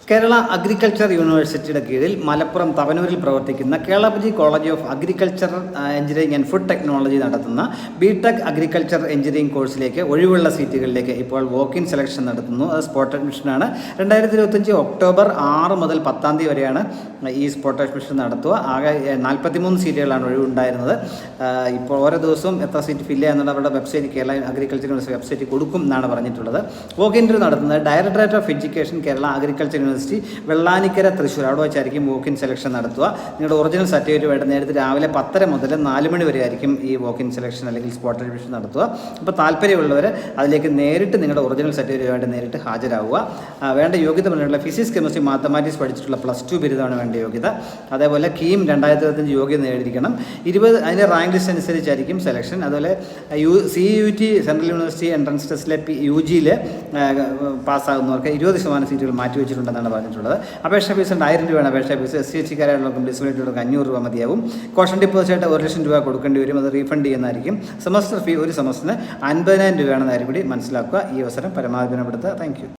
Kerala agriculture യൂണിവേഴ്സിറ്റിയുടെ കീഴിൽ മലപ്പുറം തവനൂരിൽ പ്രവർത്തിക്കുന്ന Kelappaji college of agriculture engineering and food technology നടത്തുന്ന ബിടെക് അഗ്രികൾച്ചർ എഞ്ചിനീയറിംഗ് കോഴ്സിലേക്ക് ഒഴിവുള്ള സീറ്റുകളിലേക്ക് ഇപ്പോൾ വോക്ക്-ഇൻ സെലക്ഷൻ നടത്തുന്നു. അത് സ്പോട്ട് അഡ്മിഷനാണ്. 2025 ഒക്ടോബർ 6 മുതൽ 10 തീയതി വരെയാണ് ഈ സ്പോട്ട് അഡ്മിഷൻ നടത്തുക. ആകെ 43 സീറ്റുകളാണ് ഒഴിവുണ്ടായിരുന്നത്. ഇപ്പോൾ ഓരോ ദിവസവും എത്ര സീറ്റ് ഫില്ല് ചെയ്യാന്നുള്ളത് അവരുടെ website, Kerala agriculture university website കൊടുക്കും എന്നാണ് പറഞ്ഞിട്ടുള്ളത്. വോക്ക് ഇൻ്റർവ്യൂ നടത്തുന്നത് directorate of education, Kerala agriculture university, Vellanikkara, Thrissur. അവിടെ വെച്ചായിരിക്കും വോക്ക്-ഇൻ സെലക്ഷൻ നടത്തുക. നിങ്ങളുടെ ഒറിജിനൽ സർട്ടിഫിക്കറ്റ് വേണ്ട നേരത്തെ രാവിലെ 10 മുതൽ 4 മണി വരെ ആയിരിക്കും ഈ വോക്ക്-ഇൻ സെലക്ഷൻ അല്ലെങ്കിൽ സ്പോട്ട് അഡ്മിഷൻ നടത്തുക. അപ്പോൾ താല്പര്യമുള്ളവർ അതിലേക്ക് നേരിട്ട് നിങ്ങളുടെ ഒറിജിനൽ സർട്ടിഫിക്കറ്റ് വേണ്ട നേരിട്ട് ഹാജരാകുക. വേണ്ട യോഗ്യത പറഞ്ഞിട്ടുള്ള ഫിസിക്സ്, കെമിസ്ട്രി, മാത്തമാറ്റിക്സ് പഠിച്ചിട്ടുള്ള +2 ബിരുദമാണ് വേണ്ട യോഗ്യത. അതേപോലെ കീം 2025 യോഗ്യത നേടിയിരിക്കണം. അതിൻ്റെ റാങ്ക് ലിസ്റ്റ് അനുസരിച്ചായിരിക്കും സെലക്ഷൻ. അതുപോലെ CUT സെൻട്രൽ യൂണിവേഴ്സിറ്റി എൻട്രൻസ് ടെസ്റ്റിലെ UGയിൽ പാസ്സാകുന്നവർക്ക് 20% സീറ്റുകൾ മാറ്റിവെച്ചിട്ടുണ്ടെന്നാണ് പറഞ്ഞിട്ടുള്ളത്. അപേക്ഷ ഫീസ് 1000 രൂപയാണ് അപേക്ഷ ഫീസ്. SC/ST-കാരായിട്ടുള്ളവർക്കും ഡിസബിലിറ്റിയുള്ളവർക്ക് 500 രൂപ മതിയാവും. കോഷൻ ഡിപ്പോസിറ്റായിട്ട് 1,00,000 രൂപ കൊടുക്കേണ്ടി വരും. അത് റീഫണ്ട് ചെയ്യുന്നതായിരിക്കും. സെമസ്റ്റർ ഫീ ഒരു സെമസ്റ്ററിന് 50,000 രൂപയാണെന്ന് കാര്യം കൂടി മനസ്സിലാക്കുക. ഈ അവസരം പരമാവധി ഗുണപ്പെടുത്തുക. Thank you.